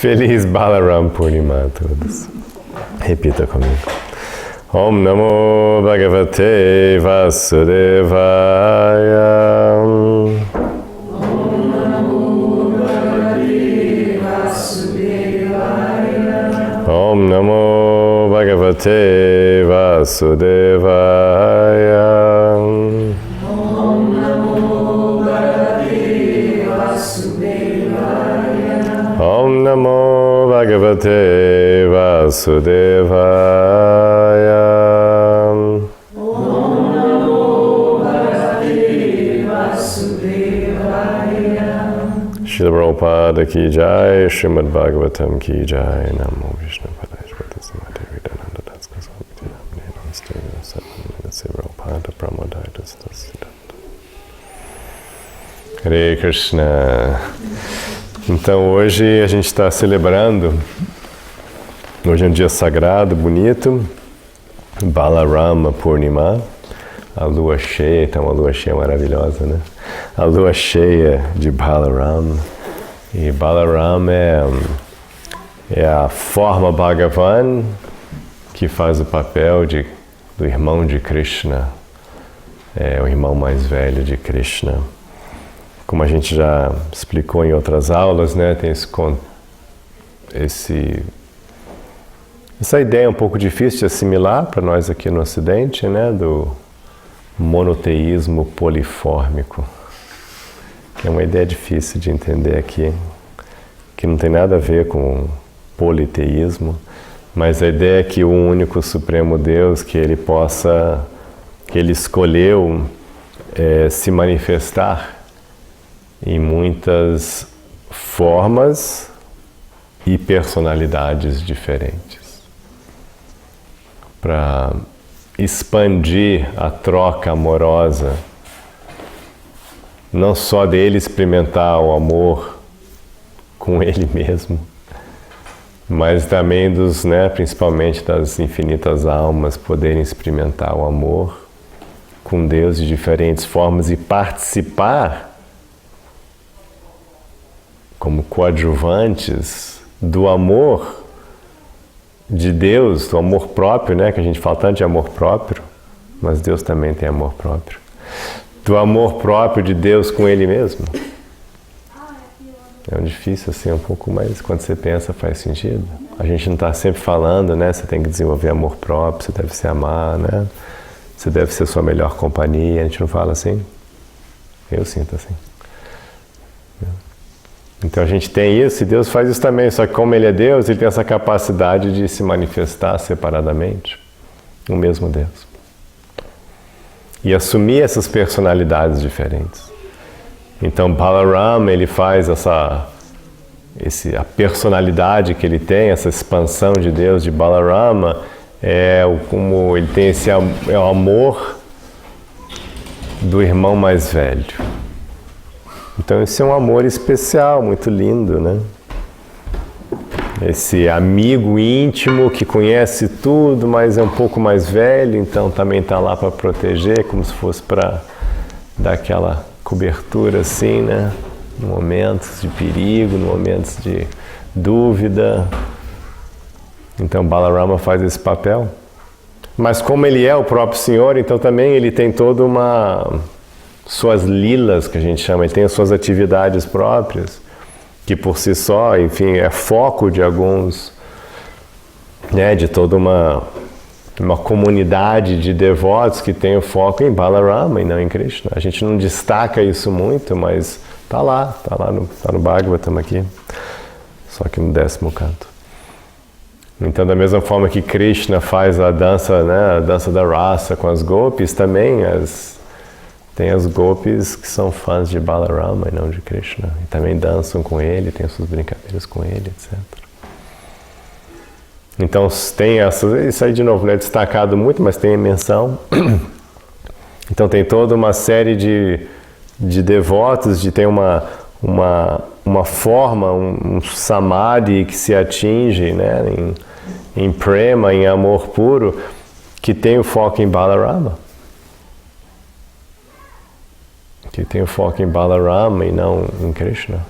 Feliz Balaram Purnima a todos. Repita comigo. Om Namo Bhagavate Vasudevaya. Om Namo Bhagavate Vasudevaya. Om Namo Bhagavate Vasudevaya. Om Namo Bhagavate Vasudevaya. Om Namo Bhagavate Vasudevaya. Om Namo Bhagavate Vasudevaya. Srila Prabhupada ki jai, Srimad Bhagavatam ki jai, Namo Vishnu Padaya Srimati Vidananda Das Goswami Namaste Namaste Prabhupada Pramodaya Siddhanta. Hare Krishna. Então hoje a gente está celebrando, hoje é um dia sagrado, bonito, Balarama Purnima, a lua cheia, então uma lua cheia maravilhosa, né? A lua cheia de Balaram, e Balaram é a forma Bhagavan que faz o papel do irmão de Krishna, o irmão mais velho de Krishna. Como a gente já explicou em outras aulas, né, tem essa ideia um pouco difícil de assimilar para nós aqui no Ocidente, né, do monoteísmo polifórmico, que é uma ideia difícil de entender aqui, que não tem nada a ver com politeísmo, mas a ideia é que o único Supremo Deus, que ele escolheu se manifestar em muitas formas e personalidades diferentes, para expandir a troca amorosa, não só dele experimentar o amor com ele mesmo, mas também principalmente das infinitas almas poderem experimentar o amor com Deus de diferentes formas e participar como coadjuvantes do amor de Deus, do amor próprio, né? Que a gente fala tanto de amor próprio, mas Deus também tem amor próprio. Do amor próprio de Deus com Ele mesmo. É um difícil assim um pouco, mas quando você pensa faz sentido. A gente não está sempre falando, né? Você tem que desenvolver amor próprio, você deve se amar, né? Você deve ser sua melhor companhia. A gente não fala assim? Eu sinto assim. Então a gente tem isso e Deus faz isso também, só que como Ele é Deus, Ele tem essa capacidade de se manifestar separadamente, o mesmo Deus. E assumir essas personalidades diferentes. Então Balaram, ele faz a personalidade que ele tem, essa expansão de Deus de Balarama, como ele tem o amor do irmão mais velho. Então esse é um amor especial, muito lindo, né? Esse amigo íntimo que conhece tudo, mas é um pouco mais velho, então também está lá para proteger, como se fosse para dar aquela cobertura assim, né? Em momentos de perigo, em momentos de dúvida. Então Balarama faz esse papel. Mas como ele é o próprio Senhor, então também ele tem toda suas lilas, que a gente chama, ele tem as suas atividades próprias, que por si só, enfim, é foco de alguns, né, de toda uma comunidade de devotos que tem o foco em Balarama e não em Krishna. A gente não destaca isso muito, mas tá lá no Bhagavatam aqui, só que no 10º canto. Então, da mesma forma que Krishna faz a dança, né, a dança da rasa com as gopis, também tem as gopis que são fãs de Balarama e não de Krishna. E também dançam com ele, tem suas brincadeiras com ele, etc. Então tem isso aí de novo não é destacado muito, mas tem a menção. Então tem toda uma série de devotos, tem uma forma, um samadhi que se atinge, né, em prema, em amor puro, que tem o foco em Balarama. Que tem o foco em Balarama e não em Krishna.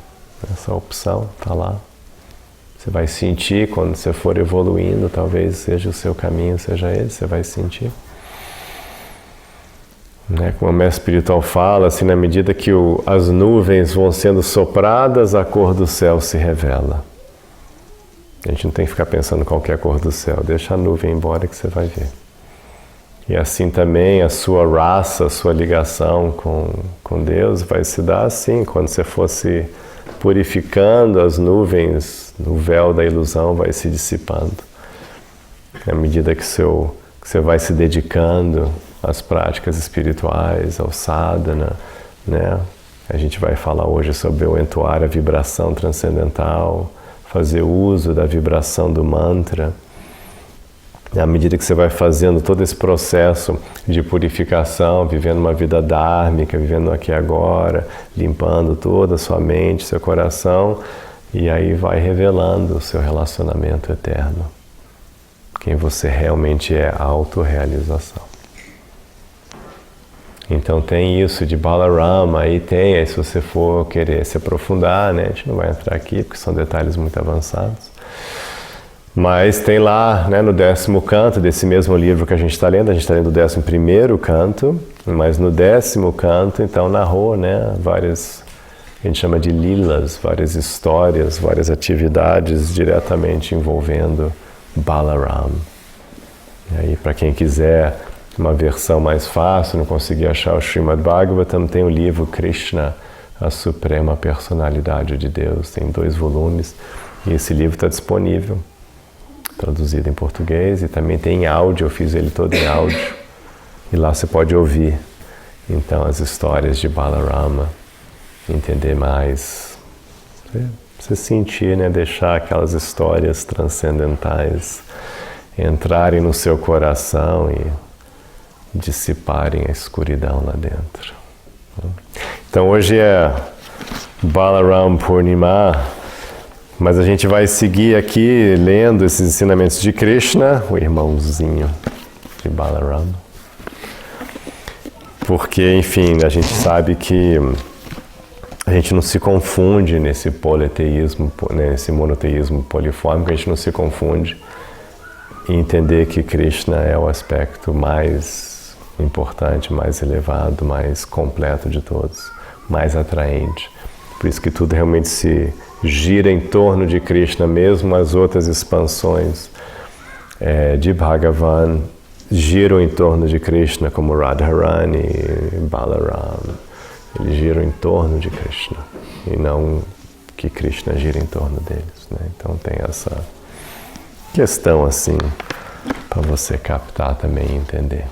Essa opção está lá. Você vai sentir quando você for evoluindo, talvez seja o seu caminho, seja ele, você vai sentir. Né? Como o mestre espiritual fala, assim, na medida que as nuvens vão sendo sopradas, a cor do céu se revela. A gente não tem que ficar pensando qual que é a cor do céu, deixa a nuvem embora que você vai ver. E assim também a sua raça, a sua ligação com Deus vai se dar assim, quando você for se purificando, as nuvens, o véu da ilusão vai se dissipando. À medida que você vai se dedicando às práticas espirituais, ao sadhana, né? A gente vai falar hoje sobre o entoar a vibração transcendental, fazer uso da vibração do mantra. À medida que você vai fazendo todo esse processo de purificação, vivendo uma vida dhármica, vivendo aqui e agora, limpando toda a sua mente, seu coração, e aí vai revelando o seu relacionamento eterno. Quem você realmente é, a autorrealização. Então tem isso de Balarama, aí se você for querer se aprofundar, né? A gente não vai entrar aqui porque são detalhes muito avançados. Mas tem lá, né, no 10º canto desse mesmo livro que a gente está lendo o 11º canto, mas no 10º canto, então, narrou, né, várias, a gente chama de lilas, várias histórias, várias atividades diretamente envolvendo Balaram. E aí, para quem quiser uma versão mais fácil, não conseguir achar o Srimad Bhagavatam, tem o livro Krishna, a Suprema Personalidade de Deus, tem 2 volumes, e esse livro está disponível, traduzido em português, e também tem em áudio, eu fiz ele todo em áudio, e lá você pode ouvir, então, as histórias de Balarama, entender mais, você sentir, né, deixar aquelas histórias transcendentais entrarem no seu coração e dissiparem a escuridão lá dentro. Então hoje é Balaram Purnima, mas a gente vai seguir aqui lendo esses ensinamentos de Krishna, o irmãozinho de Balaram. Porque, enfim, a gente sabe que a gente não se confunde nesse politeísmo, nesse monoteísmo polifômico, a gente não se confunde em entender que Krishna é o aspecto mais importante, mais elevado, mais completo de todos, mais atraente. Por isso que tudo realmente se gira em torno de Krishna, mesmo as outras expansões de Bhagavan giram em torno de Krishna, como Radharani, Balaram. Eles giram em torno de Krishna, e não que Krishna gira em torno deles, né? Então tem essa questão assim, para você captar também e entender.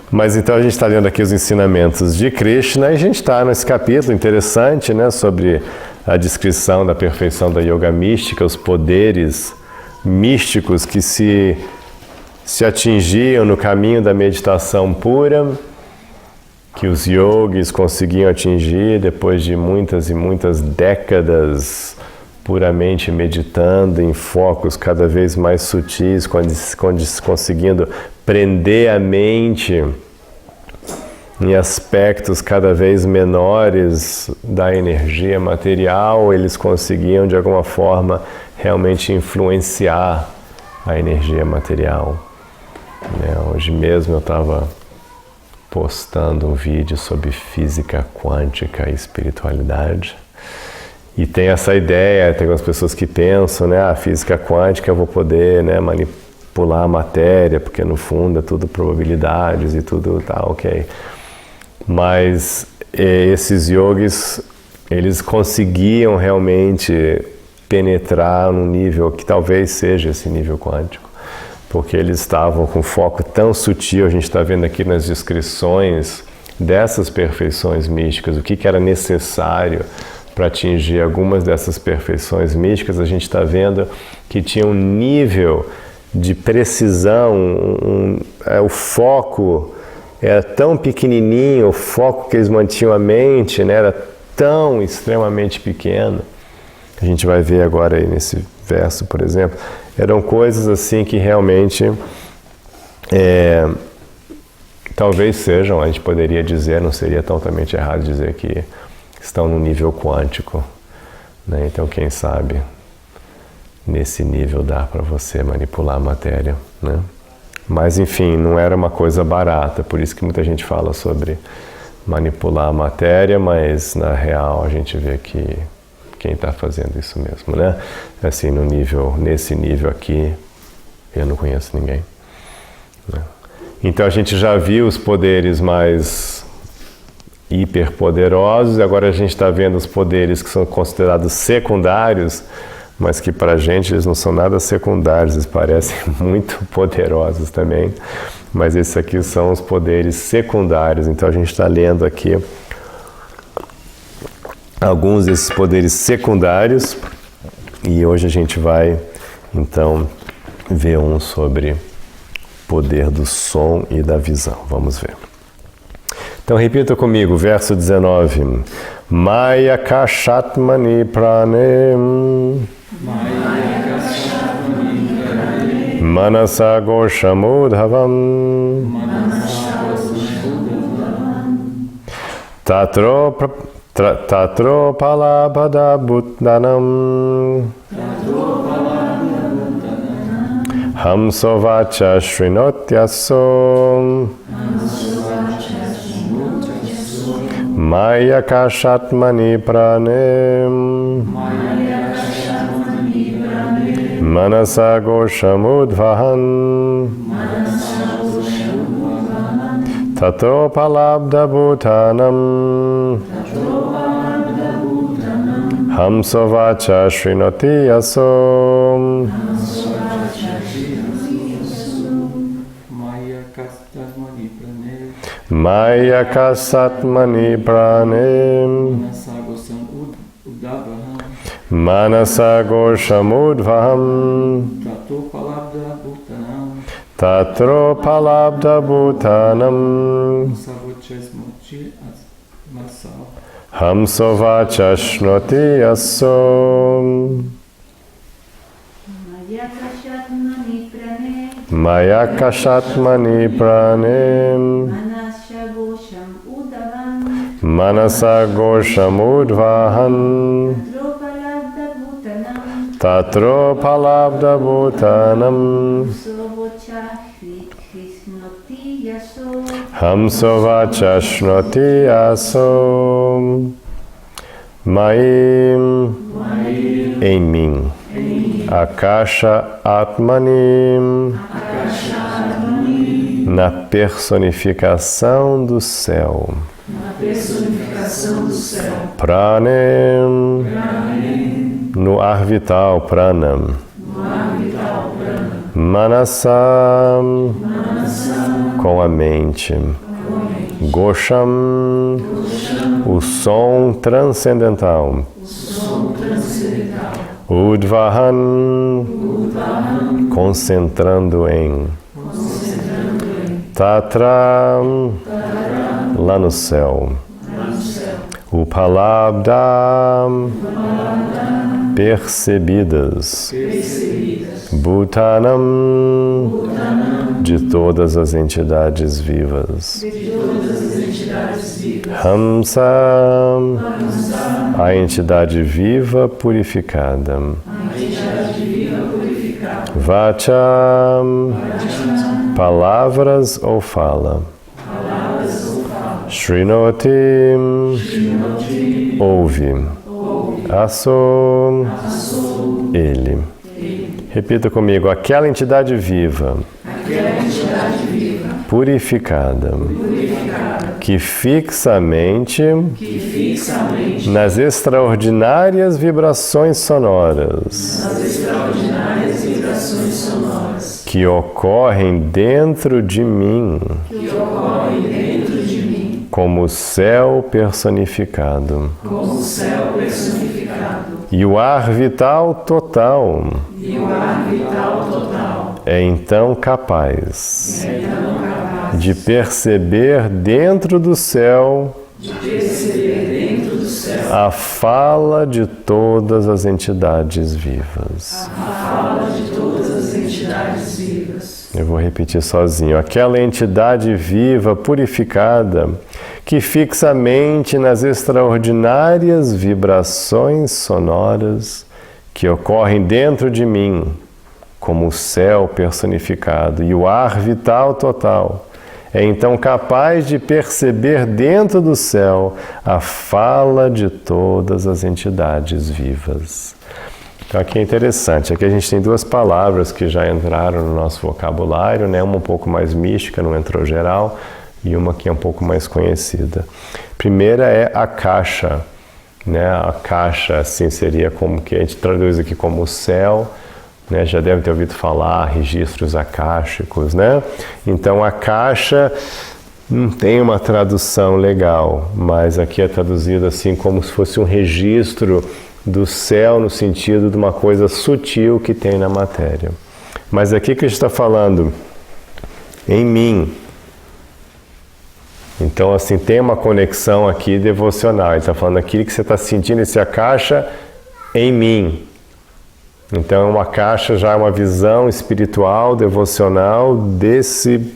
Mas então a gente está lendo aqui os ensinamentos de Krishna, e a gente está nesse capítulo interessante, né, sobre a descrição da perfeição da yoga mística, os poderes místicos que se atingiam no caminho da meditação pura, que os yogis conseguiam atingir depois de muitas e muitas décadas puramente meditando em focos cada vez mais sutis, conseguindo prender a mente em aspectos cada vez menores da energia material, eles conseguiam de alguma forma realmente influenciar a energia material. Hoje mesmo eu estava postando um vídeo sobre física quântica e espiritualidade. E tem essa ideia, tem algumas pessoas que pensam, né, a física quântica eu vou poder, né, manipular a matéria, porque no fundo é tudo probabilidades e tudo tá ok. Mas esses yogis, eles conseguiam realmente penetrar num nível que talvez seja esse nível quântico, porque eles estavam com foco tão sutil, a gente está vendo aqui nas descrições dessas perfeições místicas, o que era necessário para atingir algumas dessas perfeições místicas, a gente está vendo que tinha um nível de precisão, o foco era tão pequenininho, o foco que eles mantinham a mente, né, era tão extremamente pequeno. A gente vai ver agora aí nesse verso, por exemplo, eram coisas assim que realmente talvez sejam, a gente poderia dizer, não seria totalmente errado dizer que estão no nível quântico, né? Então quem sabe nesse nível dá para você manipular a matéria, né? Mas enfim, não era uma coisa barata, por isso que muita gente fala sobre manipular a matéria, mas na real a gente vê que quem está fazendo isso mesmo, né? Assim, nesse nível aqui, eu não conheço ninguém, né? Então a gente já viu os poderes mais hiperpoderosos, e agora a gente está vendo os poderes que são considerados secundários, mas que para a gente eles não são nada secundários, eles parecem muito poderosos também, mas esses aqui são os poderes secundários. Então a gente está lendo aqui alguns desses poderes secundários, e hoje a gente vai então ver um sobre poder do som e da visão. Vamos ver. Então repita comigo, verso 19. Maya kashatmani pranem manasa goshamudhavam tatro palabhada buddhanam hamsovacha shrinotyaso Maya kashatmani pranem manasa goshamudvahan tato palabda bhutanam hamsovacha shrinoti yasom Maya kasatmani pranem manasa goshamudvaham tatro palabda bhutanam hamsovacha shnoti asom Maya kashatmani pranem Manasa goshamudvahan tatro palabda bhutanam hamsovacha shnoti asom Maim em mim Akasha Atmanim na personificação do céu Pranem no ar vital Pranam Manasam com a mente Gosham o som transcendental Udvahan concentrando em Tatram lá no céu Upalabdam percebidas Bhutanam de todas as entidades vivas Hamsam a entidade viva purificada Vacham palavras ou fala Shrinotim ouve Asom ele. Repita comigo, aquela entidade viva purificada que fixamente nas extraordinárias vibrações sonoras que ocorrem dentro de mim como céu personificado e o ar vital total é então capaz de perceber dentro do céu a fala de todas as entidades vivas. Eu vou repetir sozinho. Aquela entidade viva, purificada, que fixamente nas extraordinárias vibrações sonoras que ocorrem dentro de mim, como o céu personificado e o ar vital total, é então capaz de perceber dentro do céu a fala de todas as entidades vivas. Então aqui é interessante, aqui a gente tem duas palavras que já entraram no nosso vocabulário, né? Uma um pouco mais mística, não entrou geral, e uma que é um pouco mais conhecida. Primeira é Akasha, né? Akasha, assim, seria como que a gente traduz aqui como o céu, né? Já deve ter ouvido falar, registros akáshicos, né? Então Akasha não tem uma tradução legal, mas aqui é traduzido assim como se fosse um registro do céu no sentido de uma coisa sutil que tem na matéria. Mas aqui que a gente está falando em mim. Então, assim, tem uma conexão aqui devocional. Ele está falando aqui que você está sentindo esse Akasha em mim. Então, uma Akasha já é uma visão espiritual, devocional desse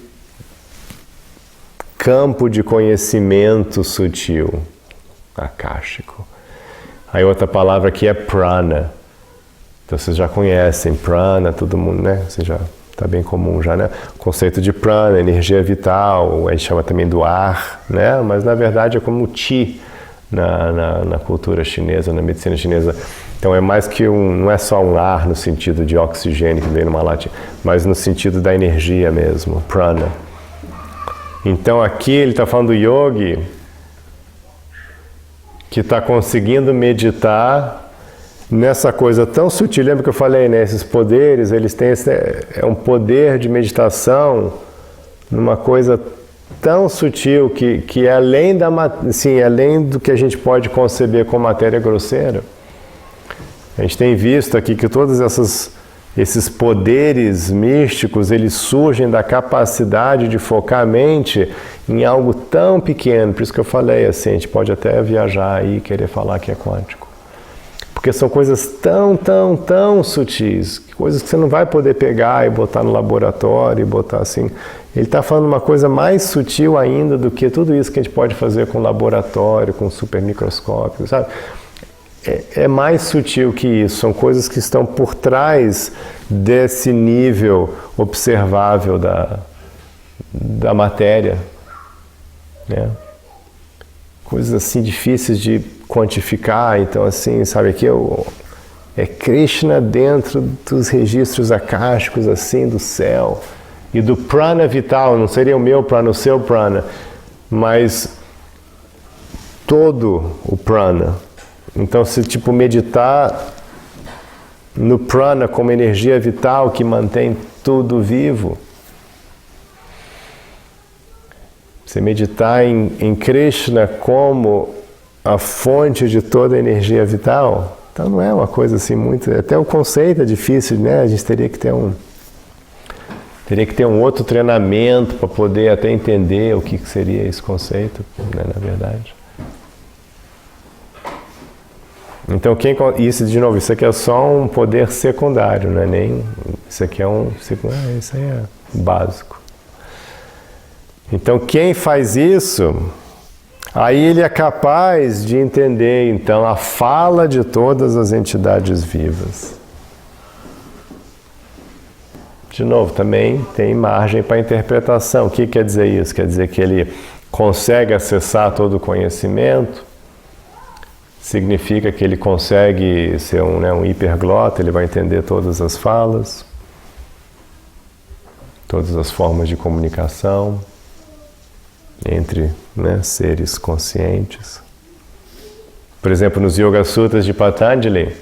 campo de conhecimento sutil, akáshico. Aí outra palavra aqui é prana. Então vocês já conhecem prana, todo mundo, né? Você já está bem comum já, né? O conceito de prana, energia vital, a gente chama também do ar, né? Mas na verdade é como o chi na cultura chinesa, na medicina chinesa. Então é mais que não é só um ar no sentido de oxigênio que vem numa latinha, mas no sentido da energia mesmo, prana. Então aqui ele está falando do yogi que está conseguindo meditar nessa coisa tão sutil. Lembra que eu falei, né? Esses poderes, eles têm é um poder de meditação numa coisa tão sutil que é além além do que a gente pode conceber com matéria grosseira. A gente tem visto aqui que todos esses poderes místicos, eles surgem da capacidade de focar a mente em algo tão pequeno. Por isso que eu falei assim, a gente pode até viajar aí e querer falar que é quântico. Porque são coisas tão sutis, coisas que você não vai poder pegar e botar no laboratório e botar assim. Ele está falando uma coisa mais sutil ainda do que tudo isso que a gente pode fazer com laboratório, com super microscópio, sabe? É mais sutil que isso, são coisas que estão por trás desse nível observável da matéria, né? Coisas assim difíceis de quantificar. Então assim, sabe, aqui é Krishna dentro dos registros akáshicos assim do céu e do prana vital, não seria o meu prana, o seu prana, mas todo o prana. Então, se tipo meditar no prana como energia vital que mantém tudo vivo, você meditar em Krishna como a fonte de toda a energia vital, então não é uma coisa assim muito... Até o conceito é difícil, né? A gente teria que ter um outro treinamento para poder até entender o que seria esse conceito, né, na verdade. Então, isso aqui é só um poder secundário, não é nem... Isso aqui é isso aí é básico. Então, quem faz isso, aí ele é capaz de entender, então, a fala de todas as entidades vivas. De novo, também tem margem para interpretação. O que quer dizer isso? Quer dizer que ele consegue acessar todo o conhecimento? Significa que ele consegue ser um hiperglota, ele vai entender todas as falas, todas as formas de comunicação entre, né, seres conscientes. Por exemplo, nos Yoga Sutras de Patanjali,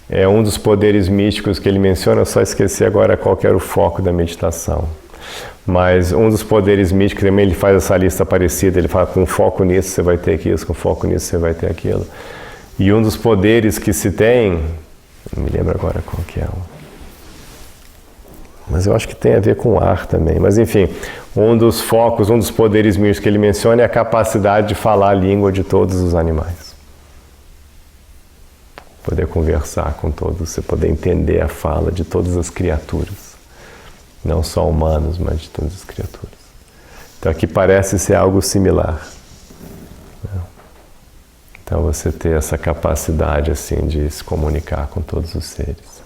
é um dos poderes místicos que ele menciona, só esqueci agora qual que era o foco da meditação. Mas um dos poderes místicos também, ele faz essa lista parecida, ele fala, com foco nisso você vai ter isso, com foco nisso você vai ter aquilo. E um dos poderes que se tem, não me lembro agora qual que é, mas eu acho que tem a ver com ar também. Mas enfim, um dos focos, um dos poderes místicos que ele menciona é a capacidade de falar a língua de todos os animais. Poder conversar com todos, você poder entender a fala de todas as criaturas. Não só humanos, mas de todas as criaturas. Então aqui parece ser algo similar. Então você ter essa capacidade assim de se comunicar com todos os seres.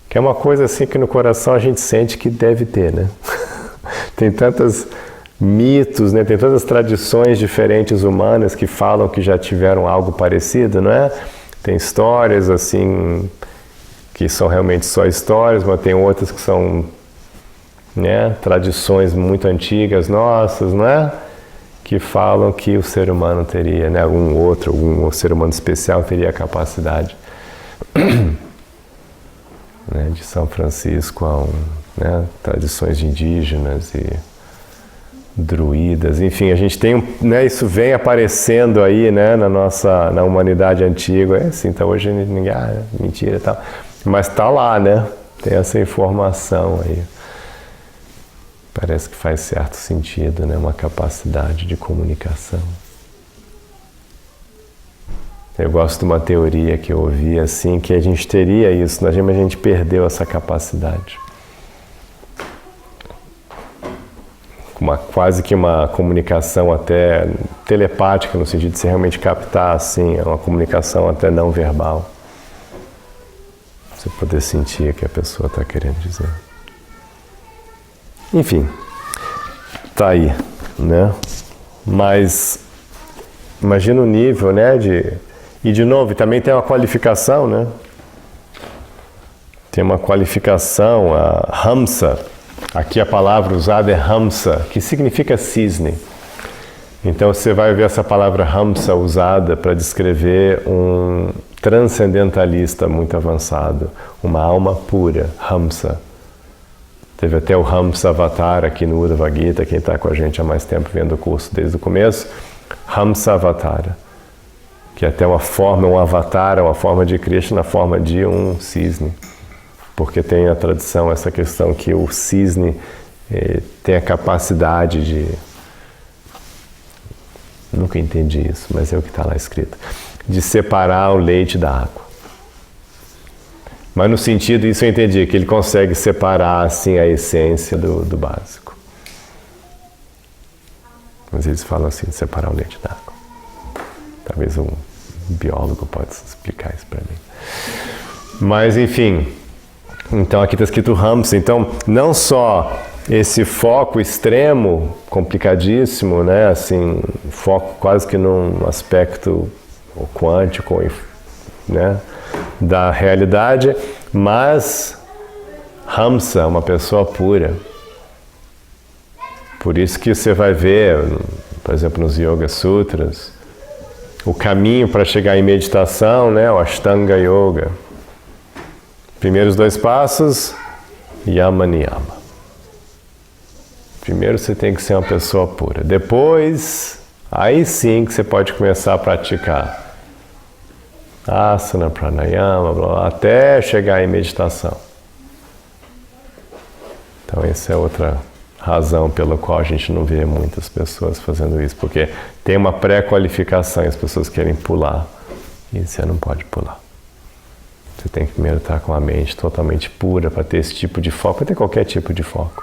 Que é uma coisa assim que no coração a gente sente que deve ter, né? Tem tantos mitos, né? Tem tantas tradições diferentes humanas que falam que já tiveram algo parecido, não é? Tem histórias assim que são realmente só histórias, mas tem outras que são, né, tradições muito antigas nossas, não é? Que falam que o ser humano teria, né, algum ser humano especial teria a capacidade, né, de São Francisco, né, tradições indígenas e druidas, enfim, a gente tem, né, isso vem aparecendo aí, né, na humanidade antiga, assim, então hoje ninguém, mentira e tal, mas está lá, né, tem essa informação aí. Parece que faz certo sentido, né, uma capacidade de comunicação. Eu gosto de uma teoria que eu ouvi assim, que a gente teria isso, mas a gente perdeu essa capacidade. Quase que uma comunicação até telepática, no sentido de se realmente captar, assim, uma comunicação até não verbal. Você poder sentir o que a pessoa está querendo dizer. Enfim, tá aí, né? Mas imagina o nível, né? E de novo, também tem uma qualificação, né? Tem uma qualificação, a Hamsa. Aqui a palavra usada é Hamsa, que significa cisne. Então você vai ver essa palavra Hamsa usada para descrever um transcendentalista muito avançado, uma alma pura, Hamsa. Teve até o Hamsa Avatar aqui no Uddhava Gita, quem está com a gente há mais tempo vendo o curso desde o começo, Hamsa Avatar, que é até uma forma, um avatar, uma forma de Krishna na forma de um cisne. Porque tem a tradição, essa questão que o cisne tem a capacidade de... Nunca entendi isso, mas é o que está lá escrito. De separar o leite da água. Mas no sentido, isso eu entendi, que ele consegue separar assim a essência do básico. Mas eles falam assim, de separar o leite da água. Talvez um biólogo possa explicar isso para mim. Mas enfim... Então aqui está escrito Hamsa, então não só esse foco extremo, complicadíssimo, né, assim, foco quase que num aspecto quântico, né, da realidade, mas Hamsa, uma pessoa pura. Por isso que você vai ver, por exemplo, nos Yoga Sutras, o caminho para chegar em meditação, né, o Ashtanga Yoga. Primeiros 2 passos, Yama Niyama. Primeiro você tem que ser uma pessoa pura. Depois, aí sim que você pode começar a praticar asana, pranayama, blá, blá, até chegar em meditação. Então essa é outra razão pela qual a gente não vê muitas pessoas fazendo isso, porque tem uma pré-qualificação e as pessoas querem pular e você não pode pular. Você tem que primeiro estar com a mente totalmente pura para ter esse tipo de foco, para ter qualquer tipo de foco.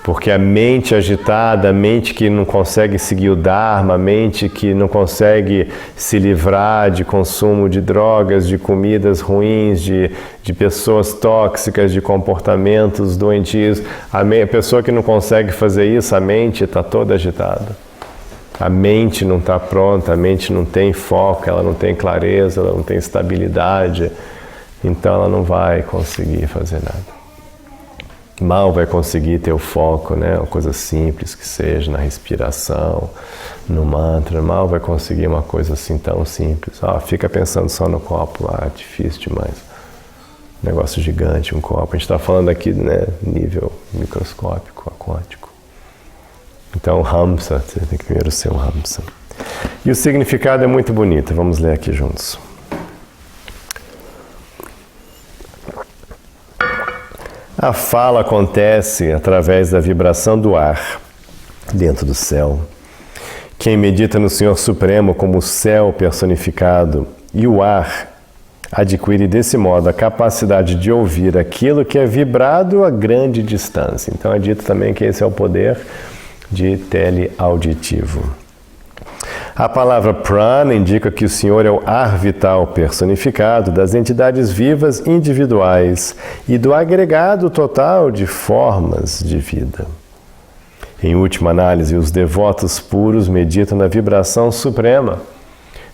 Porque a mente agitada, a mente que não consegue seguir o Dharma, a mente que não consegue se livrar de consumo de drogas, de comidas ruins, de pessoas tóxicas, de comportamentos doentios, a pessoa que não consegue fazer isso, a mente está toda agitada. A mente não está pronta, a mente não tem foco, ela não tem clareza, ela não tem estabilidade, então ela não vai conseguir fazer nada. Mal vai conseguir ter o foco, né? Uma coisa simples que seja, na respiração, no mantra, mal vai conseguir uma coisa assim tão simples. Fica pensando só no copo, difícil demais. Negócio gigante, um copo. A gente está falando aqui, né, nível microscópico, quântico. Então, Hamsa, você tem que primeiro ser um Hamsa. E o significado é muito bonito, vamos ler aqui juntos. A fala acontece através da vibração do ar dentro do céu. Quem medita no Senhor Supremo como o céu personificado e o ar, adquire desse modo a capacidade de ouvir aquilo que é vibrado a grande distância. Então é dito também que esse é o poder de teleauditivo. A palavra prana indica que o Senhor é o ar vital personificado das entidades vivas individuais e do agregado total de formas de vida. Em última análise, os devotos puros meditam na vibração suprema.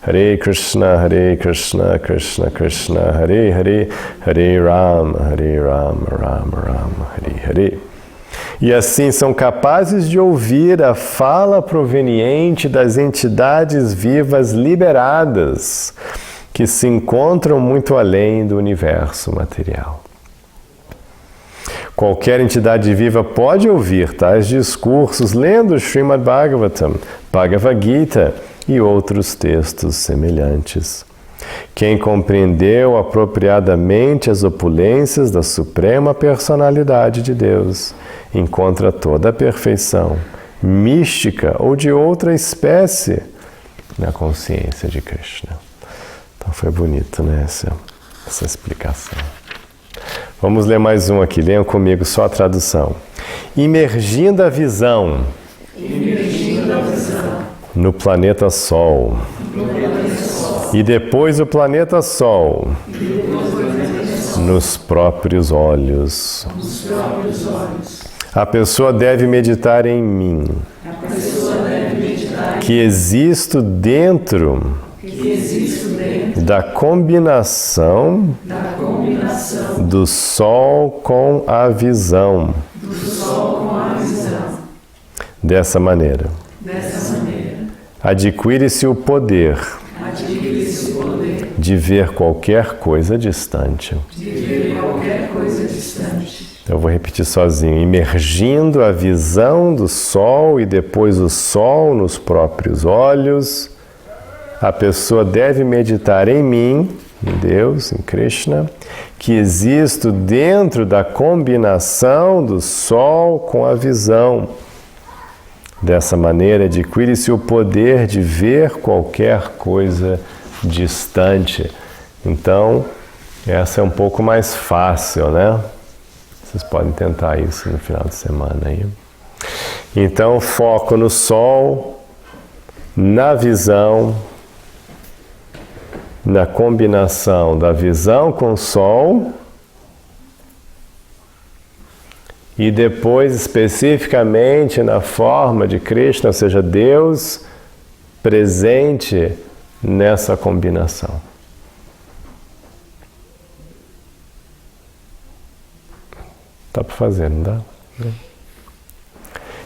Hare Krishna, Krishna Krishna, Hare Hare, Hare Rama, Rama Rama, Hare Hare. E assim são capazes de ouvir a fala proveniente das entidades vivas liberadas, que se encontram muito além do universo material. Qualquer entidade viva pode ouvir tais discursos lendo Srimad Bhagavatam, Bhagavad Gita e outros textos semelhantes. Quem compreendeu apropriadamente as opulências da Suprema Personalidade de Deus encontra toda a perfeição, mística ou de outra espécie, na consciência de Krishna. Então foi bonito, né, essa explicação. Vamos ler mais um aqui, leiam comigo só a tradução. Imergindo a visão no planeta Sol. E depois o planeta Sol nos próprios olhos. A pessoa deve meditar em mim, que existo dentro da combinação do Sol com a visão. Dessa maneira, adquire-se o poder de ver qualquer coisa distante. Eu vou repetir sozinho. Imergindo a visão do Sol e depois o Sol nos próprios olhos, a pessoa deve meditar em mim, em Deus, em Krishna, que existo dentro da combinação do Sol com a visão. Dessa maneira, adquire-se o poder de ver qualquer coisa distante. Então, essa é um pouco mais fácil, né? Vocês podem tentar isso no final de semana aí. Então, foco no Sol, na visão, na combinação da visão com o Sol e depois especificamente na forma de Krishna, ou seja, Deus presente nessa combinação. Dá para fazer, não dá?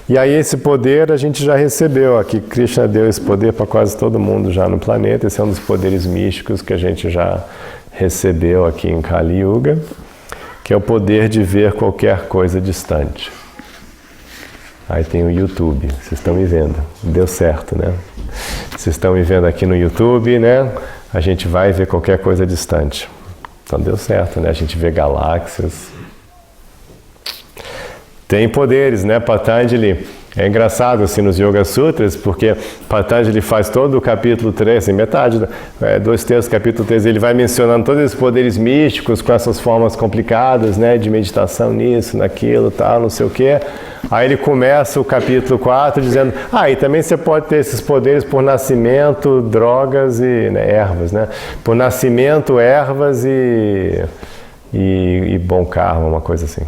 E aí esse poder a gente já recebeu aqui. Krishna deu esse poder para quase todo mundo já no planeta. Esse é um dos poderes místicos que a gente já recebeu aqui em Kali Yuga, que é o poder de ver qualquer coisa distante. Aí tem o YouTube, vocês estão me vendo. Deu certo, né? Vocês estão me vendo aqui no YouTube, né? A gente vai ver qualquer coisa distante. Então deu certo, né? A gente vê galáxias. Tem poderes, né? Patanjali, é engraçado assim nos Yoga Sutras, porque Patanjali faz todo o capítulo 3, assim, metade, 2 terços do capítulo 3, ele vai mencionando todos esses poderes místicos com essas formas complicadas, né? De meditação nisso, naquilo, tal, não sei o quê. Aí ele começa o capítulo 4 dizendo, e também você pode ter esses poderes por nascimento, drogas e ervas, né? Por nascimento, ervas e bom karma, uma coisa assim.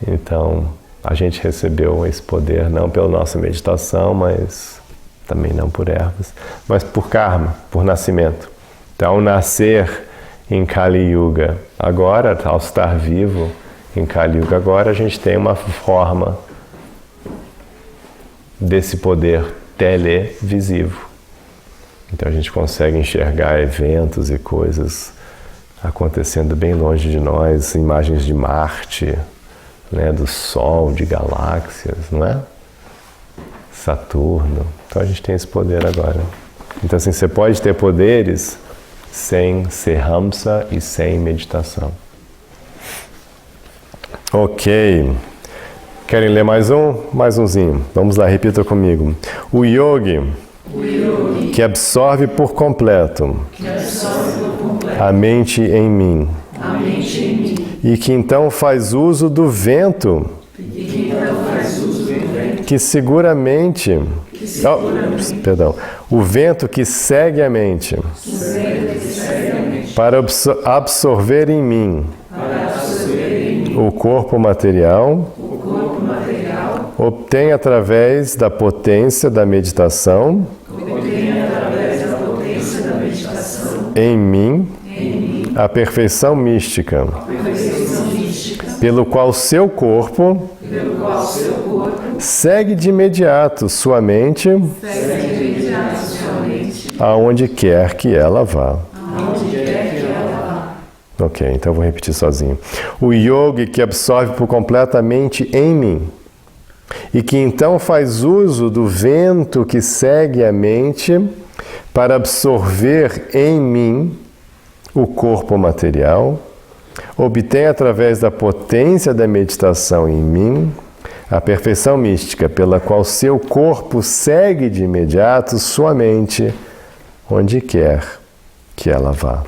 Então, a gente recebeu esse poder não pela nossa meditação, mas também não por ervas, mas por karma, por nascimento. Então, nascer em Kali Yuga agora, ao estar vivo em Kali Yuga agora, a gente tem uma forma desse poder televisivo. Então, a gente consegue enxergar eventos e coisas acontecendo bem longe de nós, imagens de Marte, né, do Sol, de galáxias, não é? Saturno. Então a gente tem esse poder agora. Então assim, você pode ter poderes sem ser Hamsa e sem meditação. Ok. Querem ler mais um? Mais umzinho. Vamos lá, repita comigo. O yogi que absorve por completo a mente em mim. E que então faz uso do vento, que seguramente O vento que segue a mente para absorver em mim o corpo material, obtém através da potência da meditação em mim a perfeição mística, pelo qual seu corpo segue de imediato sua mente aonde quer que ela vá. Ok, então eu vou repetir sozinho. O yogi que absorve por completamente em mim e que então faz uso do vento que segue a mente para absorver em mim o corpo material, obtém através da potência da meditação em mim a perfeição mística, pela qual seu corpo segue de imediato sua mente onde quer que ela vá.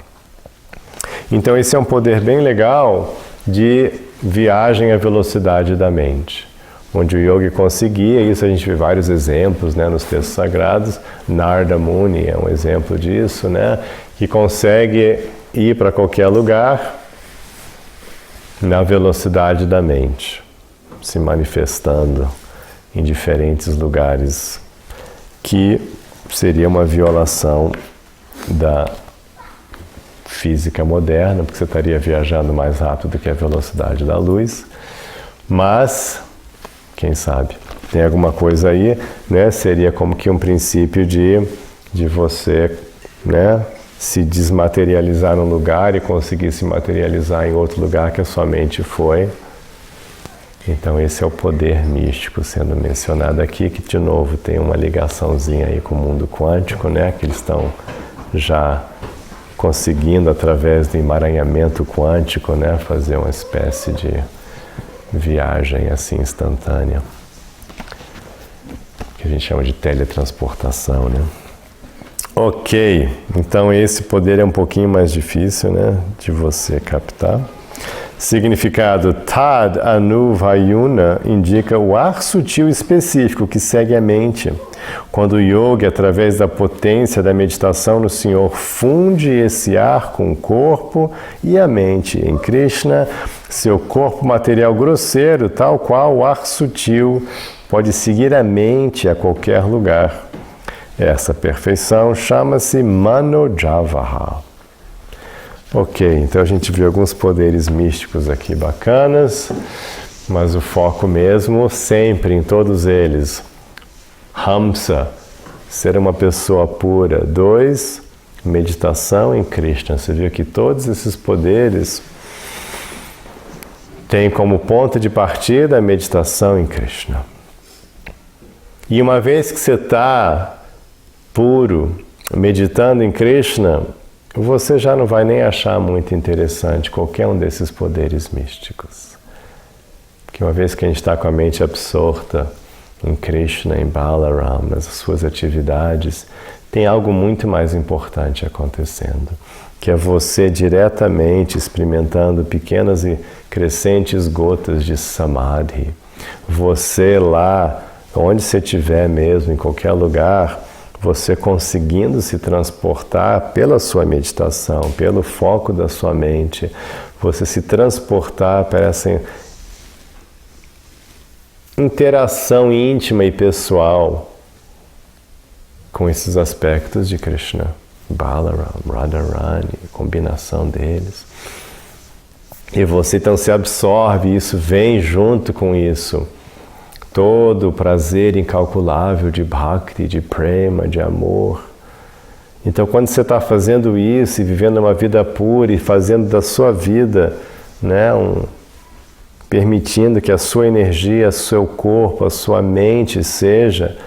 Então esse é um poder bem legal de viagem à velocidade da mente, onde o yogi conseguia, isso a gente vê vários exemplos, né, nos textos sagrados. Narada Muni é um exemplo disso, né, que consegue ir para qualquer lugar na velocidade da mente, se manifestando em diferentes lugares, que seria uma violação da física moderna, porque você estaria viajando mais rápido que a velocidade da luz. Mas, quem sabe, tem alguma coisa aí, né? Seria como que um princípio de você, né, se desmaterializar num lugar e conseguir se materializar em outro lugar que a sua mente foi. Então esse é o poder místico sendo mencionado aqui, que de novo tem uma ligaçãozinha aí com o mundo quântico, né? Que eles estão já conseguindo, através do emaranhamento quântico, né, fazer uma espécie de viagem assim instantânea, que a gente chama de teletransportação, né? Ok, então esse poder é um pouquinho mais difícil, né, de você captar. Significado: Tad Anu Vayuna indica o ar sutil específico que segue a mente. Quando o yogi, através da potência da meditação no Senhor, funde esse ar com o corpo e a mente em Krishna, seu corpo material grosseiro, tal qual o ar sutil, pode seguir a mente a qualquer lugar. Essa perfeição chama-se Manojavaha. Ok, então a gente viu alguns poderes místicos aqui bacanas, mas o foco mesmo, sempre em todos eles: Hamsa, ser uma pessoa pura. 2, meditação em Krishna. Você viu que todos esses poderes têm como ponto de partida a meditação em Krishna. E uma vez que você está puro, meditando em Krishna, você já não vai nem achar muito interessante qualquer um desses poderes místicos. Porque uma vez que a gente está com a mente absorta em Krishna, em Balaram, nas suas atividades, tem algo muito mais importante acontecendo, que é você diretamente experimentando pequenas e crescentes gotas de Samadhi. Você lá, onde você estiver mesmo, em qualquer lugar, você conseguindo se transportar pela sua meditação, pelo foco da sua mente, você se transportar para essa interação íntima e pessoal com esses aspectos de Krishna, Balaram, Radharani, combinação deles. E você então se absorve, isso vem junto com isso. Todo o prazer incalculável de bhakti, de prema, de amor. Então, quando você está fazendo isso e vivendo uma vida pura e fazendo da sua vida, né, permitindo que a sua energia, o seu corpo, a sua mente seja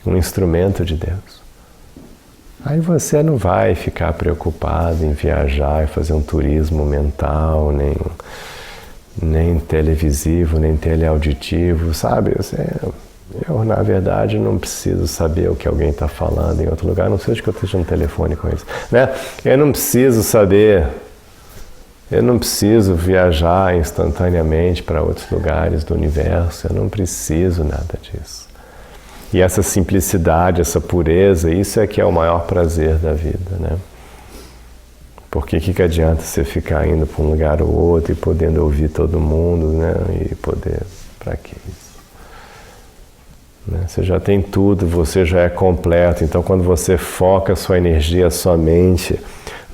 um instrumento de Deus, aí você não vai ficar preocupado em viajar e fazer um turismo mental, nem televisivo, nem teleauditivo, sabe? Eu, na verdade, não preciso saber o que alguém está falando em outro lugar, não seja que eu esteja no telefone com isso, né? Eu não preciso saber, eu não preciso viajar instantaneamente para outros lugares do universo, eu não preciso nada disso. E essa simplicidade, essa pureza, isso é que é o maior prazer da vida, né? Porque que adianta você ficar indo para um lugar ou outro e podendo ouvir todo mundo, né? E poder... Para que isso? Né? Você já tem tudo, você já é completo. Então, quando você foca a sua energia somente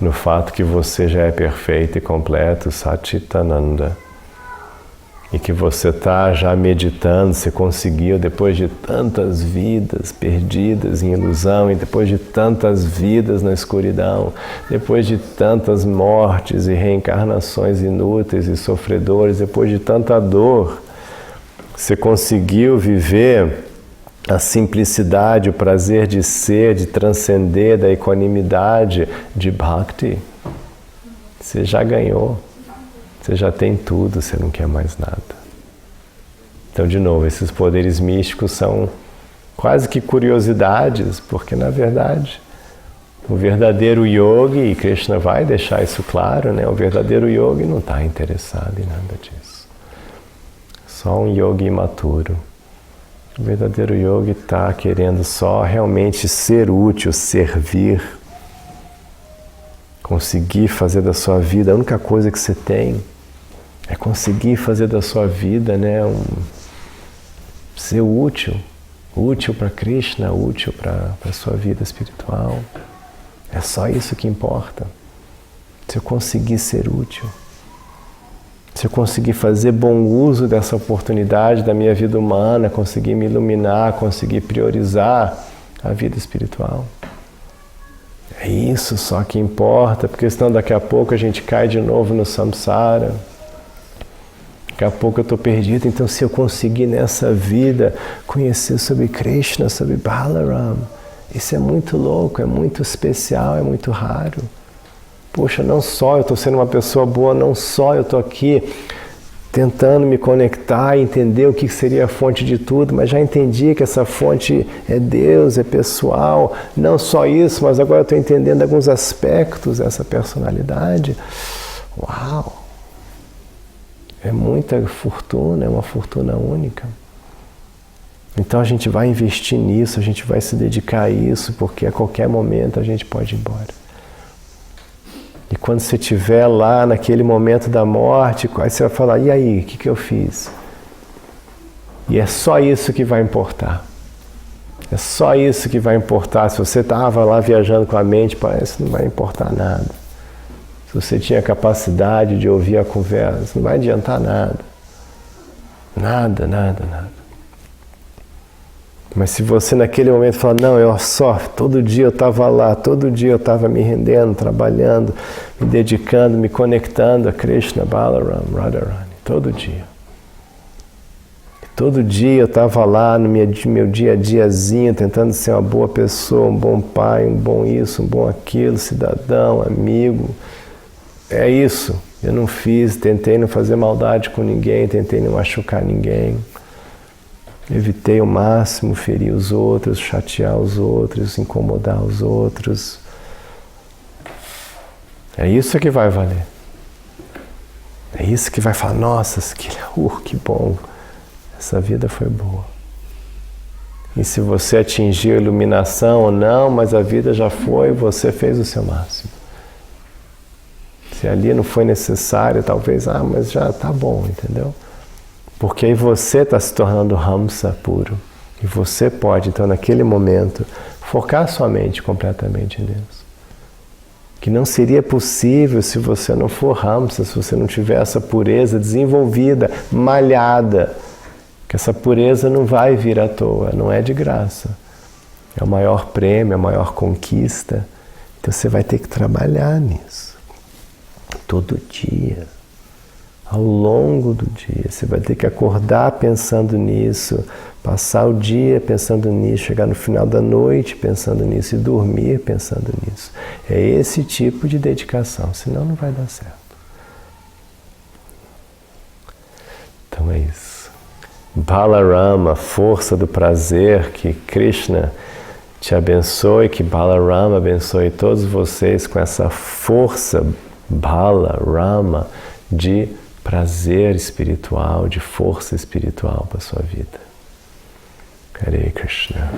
no fato que você já é perfeito e completo, Satchitananda, e que você está já meditando, você conseguiu, depois de tantas vidas perdidas em ilusão, e depois de tantas vidas na escuridão, depois de tantas mortes e reencarnações inúteis e sofredores, depois de tanta dor, você conseguiu viver a simplicidade, o prazer de ser, de transcender, da equanimidade, de Bhakti. Você já ganhou. Você já tem tudo, você não quer mais nada. Então, de novo, esses poderes místicos são quase que curiosidades, porque, na verdade, o verdadeiro yogi, e Krishna vai deixar isso claro, né? O verdadeiro yogi não está interessado em nada disso. Só um yogi imaturo. O verdadeiro yogi está querendo só realmente ser útil, servir, conseguir fazer da sua vida, a única coisa que você tem é conseguir fazer da sua vida, né, ser útil para Krishna, útil para a sua vida espiritual. É só isso que importa. Se eu conseguir ser útil, se eu conseguir fazer bom uso dessa oportunidade da minha vida humana, conseguir me iluminar, conseguir priorizar a vida espiritual. É isso só que importa, porque senão daqui a pouco a gente cai de novo no samsara. Daqui a pouco eu estou perdido, então se eu conseguir nessa vida conhecer sobre Krishna, sobre Balaram, isso é muito louco, é muito especial, é muito raro. Poxa, não só eu estou sendo uma pessoa boa, não só eu estou aqui tentando me conectar e entender o que seria a fonte de tudo, mas já entendi que essa fonte é Deus, é pessoal. Não só isso, mas agora eu estou entendendo alguns aspectos dessa personalidade. Uau! É muita fortuna, é uma fortuna única. Então a gente vai investir nisso, a gente vai se dedicar a isso, porque a qualquer momento a gente pode ir embora. E quando você estiver lá naquele momento da morte, aí você vai falar, e aí, o que eu fiz? E é só isso que vai importar. É só isso que vai importar. Se você estava lá viajando com a mente, parece que não vai importar nada. Se você tinha capacidade de ouvir a conversa, não vai adiantar nada. Nada, nada, nada. Mas se você naquele momento falar, não, eu só, todo dia eu estava lá, todo dia eu estava me rendendo, trabalhando, me dedicando, me conectando a Krishna, Balaram, Radharani, todo dia. Todo dia eu estava lá no meu dia a diazinho, tentando ser uma boa pessoa, um bom pai, um bom isso, um bom aquilo, cidadão, amigo. É isso, eu não fiz, tentei não fazer maldade com ninguém, tentei não machucar ninguém. Evitei ao máximo ferir os outros, chatear os outros, incomodar os outros. É isso que vai valer. É isso que vai falar, nossa, que bom, essa vida foi boa. E se você atingiu a iluminação ou não, mas a vida já foi, você fez o seu máximo. Se ali não foi necessário, talvez, mas já tá bom, entendeu? Porque aí você está se tornando Hamsa puro. E você pode, então, naquele momento, focar sua mente completamente em Deus. Que não seria possível se você não for Hamsa, se você não tiver essa pureza desenvolvida, malhada. Que essa pureza não vai vir à toa, não é de graça. É o maior prêmio, a maior conquista. Então você vai ter que trabalhar nisso. Todo dia. Ao longo do dia, você vai ter que acordar pensando nisso, passar o dia pensando nisso, chegar no final da noite pensando nisso e dormir pensando nisso. É esse tipo de dedicação, senão não vai dar certo. Então é isso. Balarama, força do prazer, que Krishna te abençoe, que Balarama abençoe todos vocês com essa força Balarama de prazer espiritual, de força espiritual para a sua vida. Hare Krishna.